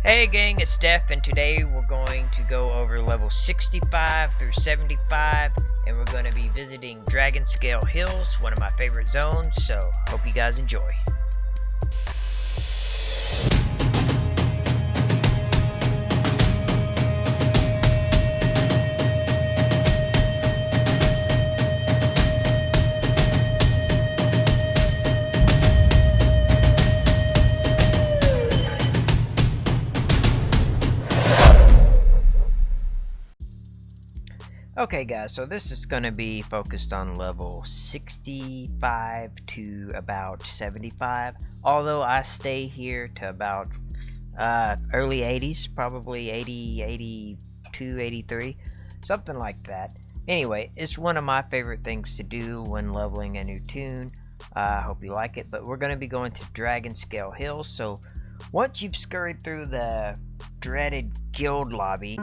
Hey gang, it's Steph, and today we're going to go over level 65 through 75, and we're going to be visiting Dragonscale Hills, one of my favorite zones, so hope you guys enjoy. Okay guys, so this is going to be focused on level 65 to about 75, although I stay here to about early 80s, probably 80, 82, 83, something like that. Anyway, it's one of my favorite things to do when leveling a new toon. I hope you like it, but we're going to be going to Dragonscale Hills, so once you've scurried through the dreaded guild lobby,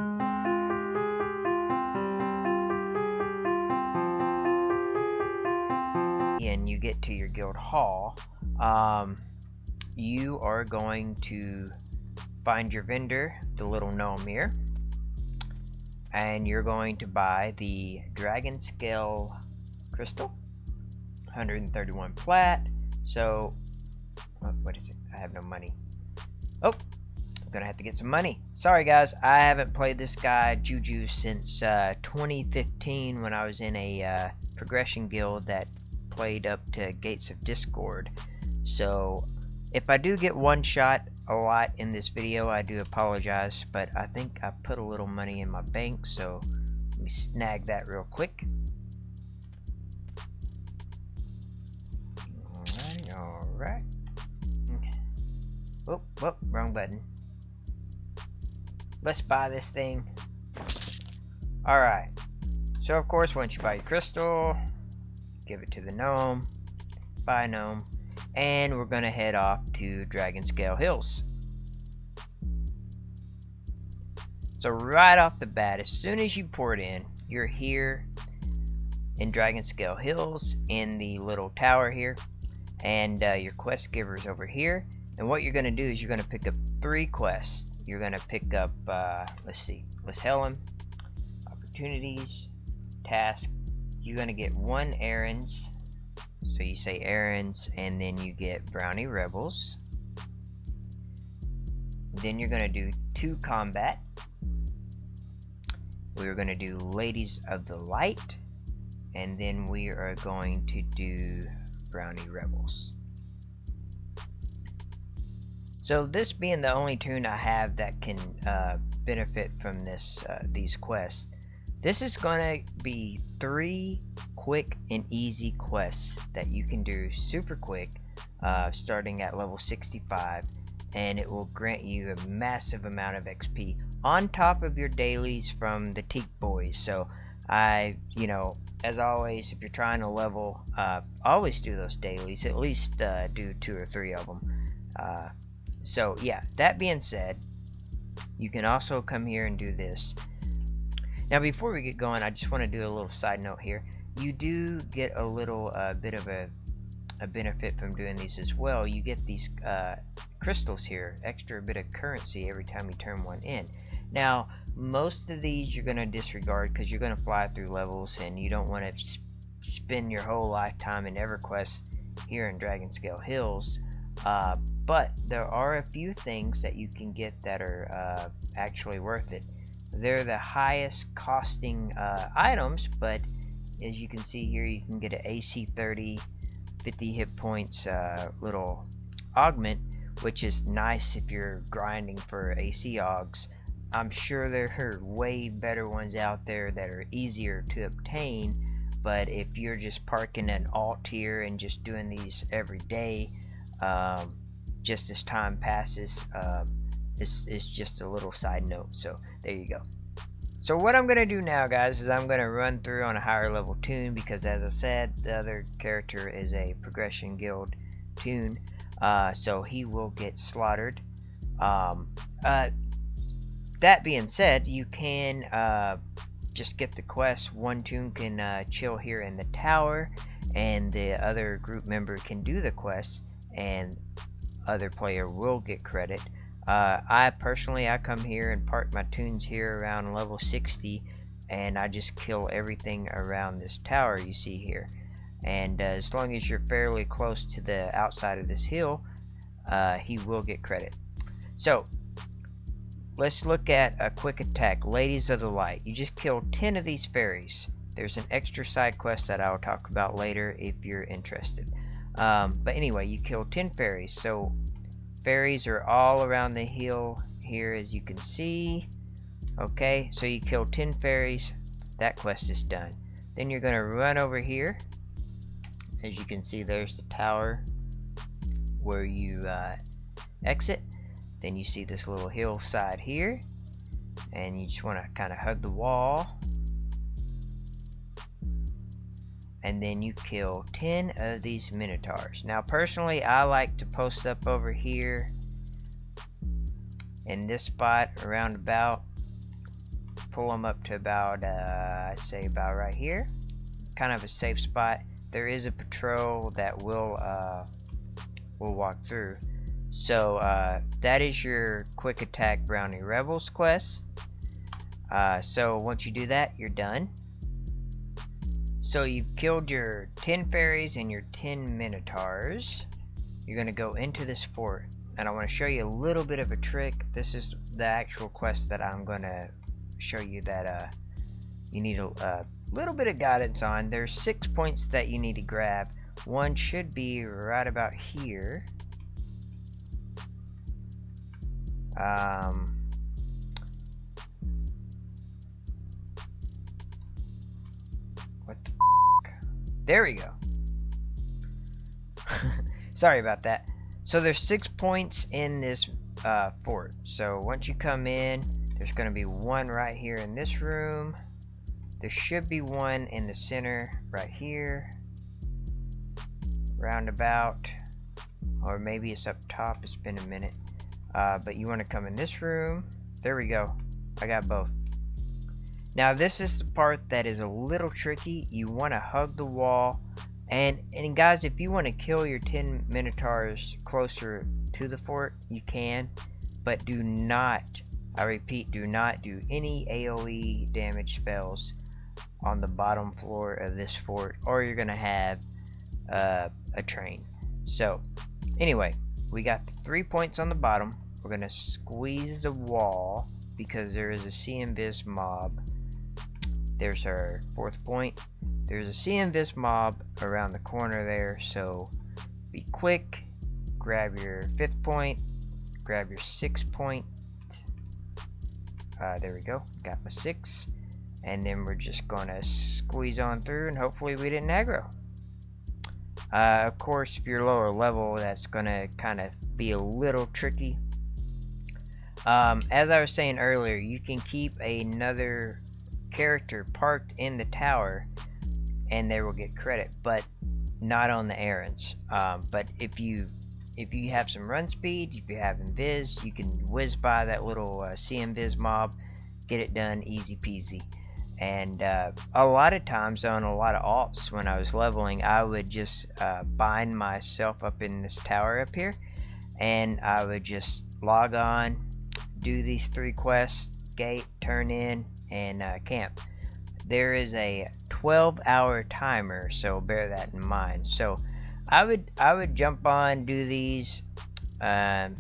and you get to your guild hall, you are going to find your vendor, the little gnome here, and you're going to buy the Dragonscale crystal, 131 plat. So what is it? I have no money. Oh, I'm gonna have to get some money. Sorry guys, I haven't played this guy Juju since 2015 when I was in a progression guild that played up to Gates of Discord. So if I do get one shot a lot in this video, I do apologize, but I think I put a little money in my bank, so let me snag that real quick. Alright. Whoop, wrong button. Let's buy this thing. Alright. So of course, once you buy your crystal, give it to the gnome. Bye gnome. And we're gonna head off to Dragonscale Hills. So right off the bat, as soon as you port in, you're here in Dragonscale Hills in the little tower here, and your quest giver is over here. And what you're gonna do is you're gonna pick up 3 quests. You're gonna pick up, let's hail him. Opportunities, task. You're gonna get 1 errands. So you say errands, and then you get brownie rebels. Then you're gonna do 2 combat. We're gonna do ladies of the light, and then we are going to do brownie rebels. So this being the only toon I have that can benefit from these quests, this is gonna be 3 quick and easy quests that you can do super quick, starting at level 65, and it will grant you a massive amount of XP on top of your dailies from the Teak Boys. So as always, if you're trying to level, always do those dailies, at least do 2 or 3 of them. So yeah, that being said, you can also come here and do this. Now before we get going, I just want to do a little side note here. You do get a little bit of a benefit from doing these as well. You get these crystals here, extra bit of currency every time you turn one in. Now most of these you're going to disregard because you're going to fly through levels and you don't want to spend your whole lifetime in Everquest here in Dragonscale Hills. But there are a few things that you can get that are actually worth it. They're the highest costing items, but as you can see here, you can get an AC 30, 50 hit points little augment, which is nice if you're grinding for AC augs. I'm sure there are way better ones out there that are easier to obtain, but if you're just parking an alt tier and just doing these every day, just as time passes, it's just a little side note. So there you go. So what I'm gonna do now, guys, is I'm gonna run through on a higher level toon, because as I said, the other character is a progression guild toon, so he will get slaughtered. That being said, you can just get the quest. One toon can chill here in the tower, and the other group member can do the quest, and other player will get credit. I personally, I come here and park my tunes here around level 60, and I just kill everything around this tower you see here. And as long as you're fairly close to the outside of this hill, he will get credit. So let's look at a quick attack, Ladies of the Light. You just kill 10 of these fairies. There's an extra side quest that I'll talk about later if you're interested. But anyway, you kill 10 fairies. So fairies are all around the hill here, as you can see. Okay, so you kill 10 fairies. That quest is done. Then you're going to run over here. As you can see, there's the tower where you exit. Then you see this little hillside here, and you just want to kind of hug the wall. And then you kill 10 of these minotaurs. Now personally, I like to post up over here in this spot around about, pull them up to about I say about right here, kind of a safe spot. There is a patrol that will walk through. So that is your quick attack Brownie Rebels quest. So once you do that, you're done. So you've killed your 10 fairies and your 10 minotaurs. You're going to go into this fort, and I want to show you a little bit of a trick. This is the actual quest that I'm going to show you that you need a little bit of guidance on. There's 6 points that you need to grab. One should be right about here. What the f***? There we go. Sorry about that. So there's 6 points in this fort. So once you come in, there's going to be one right here in this room. There should be one in the center right here. Roundabout. Or maybe it's up top. It's been a minute. But you want to come in this room. There we go. I got both. Now this is the part that is a little tricky. You want to hug the wall. And guys, if you want to kill your 10 minotaurs closer to the fort, you can. But do not, I repeat, do not do any AoE damage spells on the bottom floor of this fort, or you're going to have a train. So anyway, we got the 3 points on the bottom. We're going to squeeze the wall because there is a CMVis mob. There's our 4th point. There's a CMVis mob around the corner there, so be quick. Grab your 5th point. Grab your 6th point. There we go. Got my 6. And then we're just going to squeeze on through, and hopefully we didn't aggro. Of course, if you're lower level, that's going to kind of be a little tricky. As I was saying earlier, you can keep another character parked in the tower and they will get credit, but not on the errands. But if you have some run speed, if you have invis, you can whiz by that little CMVis mob, get it done easy peasy. And a lot of times on a lot of alts when I was leveling, I would just bind myself up in this tower up here, and I would just log on, do these 3 quests, gate, turn in, and camp. There is a 12-hour timer, so bear that in mind. So I would jump on, do these, then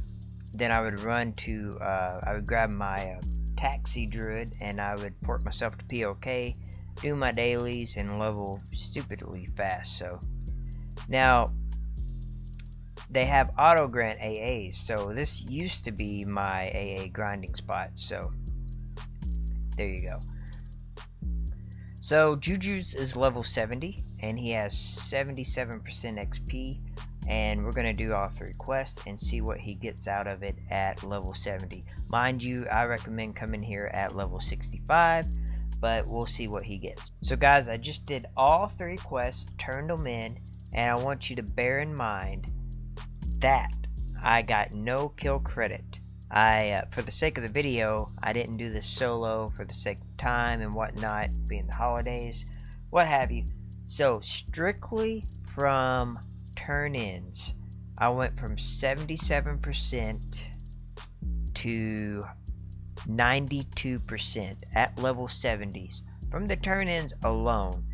I would run to I would grab my taxi druid, and I would port myself to POK, do my dailies, and level stupidly fast. So now they have auto grant AAs, so this used to be my AA grinding spot. So there you go. So Juju's is level 70, and he has 77% XP, and we're gonna do all 3 quests and see what he gets out of it at level 70. Mind you, I recommend coming here at level 65, but we'll see what he gets. So guys, I just did all 3 quests, turned them in, and I want you to bear in mind that I got no kill credit. For the sake of the video, I didn't do this solo for the sake of time and whatnot, being the holidays, what have you. So strictly from turn-ins, I went from 77% to 92% at level 70s from the turn-ins alone.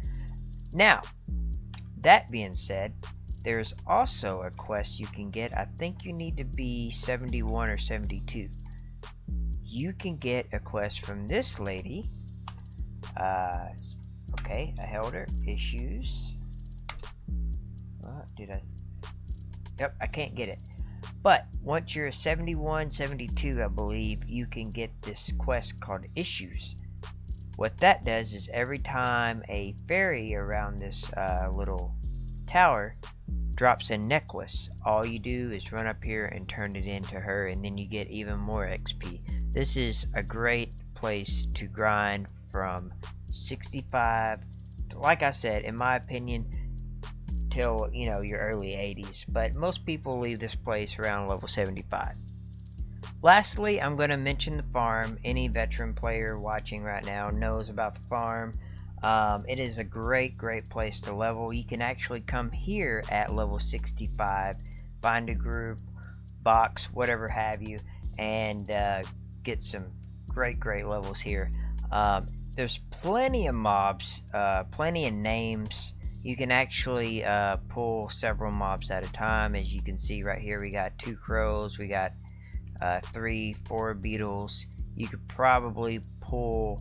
Now, that being said, there's also a quest you can get. I think you need to be 71 or 72. You can get a quest from this lady. Okay, I held her. Issues. Yep, I can't get it. But once you're 71, 72, I believe, you can get this quest called Issues. What that does is every time a fairy around this little tower drops a necklace, all you do is run up here and turn it into her, and then you get even more XP. This is a great place to grind from 65, like I said, in my opinion, till your early 80s, but most people leave this place around level 75. Lastly, I'm going to mention the farm. Any veteran player watching right now knows about the farm. It is a great place to level. You can actually come here at level 65, find a group, box, whatever have you, and get some great levels here. There's plenty of mobs, plenty of names. You can actually pull several mobs at a time. As you can see right here, we got 2 crows, we got 3, 4 beetles. You could probably pull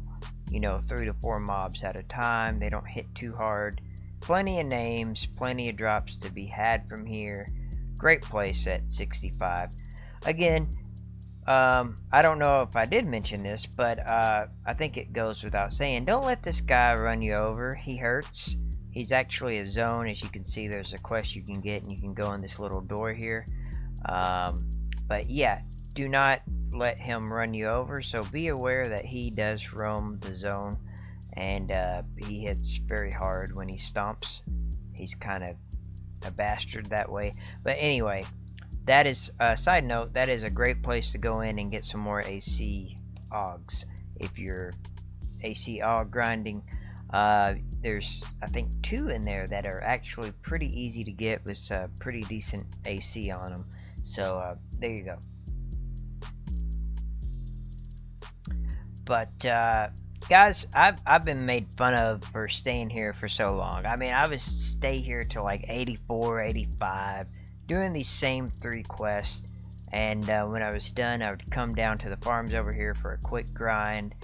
3 to 4 mobs at a time. They don't hit too hard. Plenty of names, plenty of drops to be had from here. Great place at 65. Again, I don't know if I did mention this, but I think it goes without saying, don't let this guy run you over. He hurts. He's actually a zone. As you can see, there's a quest you can get, and you can go in this little door here. But yeah, do not let him run you over, so be aware that he does roam the zone, and he hits very hard when he stomps. He's kind of a bastard that way. But anyway, that is a side note. That is a great place to go in and get some more AC augs if you're AC aug grinding. There's I think 2 in there that are actually pretty easy to get with pretty decent AC on them. So there you go. But guys, I've been made fun of for staying here for so long. I mean, I would stay here till like 84, 85, doing these same 3 quests, and when I was done, I would come down to the farms over here for a quick grind,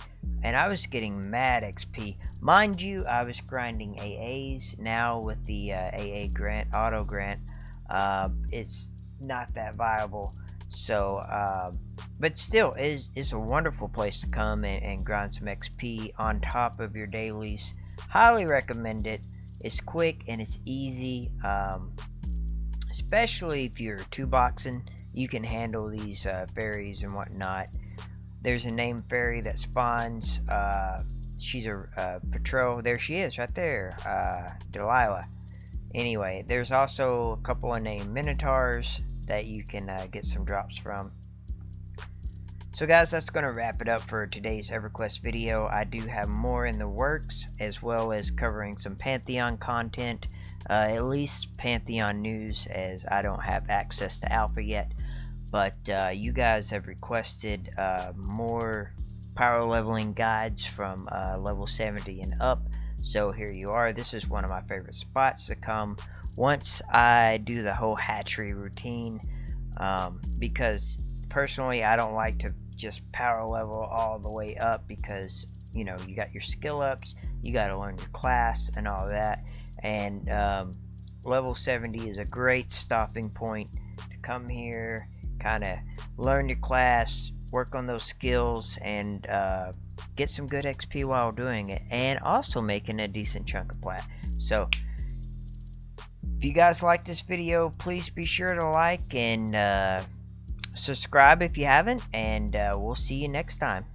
and I was getting mad XP. Mind you, I was grinding AAs. Now with the AA grant, auto grant, it's not that viable. So but still, it's a wonderful place to come and grind some XP on top of your dailies. Highly recommend it. It's quick and it's easy, especially if you're 2-boxing. You can handle these fairies and whatnot. There's a named fairy that spawns. She's a patrol. There she is, right there, Delilah. Anyway, there's also a couple of named minotaurs that you can get some drops from. So guys, that's going to wrap it up for today's Everquest video. I do have more in the works, as well as covering some Pantheon content, at least Pantheon news, as I don't have access to alpha yet. But you guys have requested more power leveling guides from level 70 and up, so here you are. This is one of my favorite spots to come once I do the whole hatchery routine, because personally I don't like to just power level all the way up, because you got your skill ups, you got to learn your class and all that, and level 70 is a great stopping point to come here, kind of learn your class, work on those skills, and get some good XP while doing it, and also making a decent chunk of plat. So if you guys like this video, please be sure to like and subscribe if you haven't, and we'll see you next time.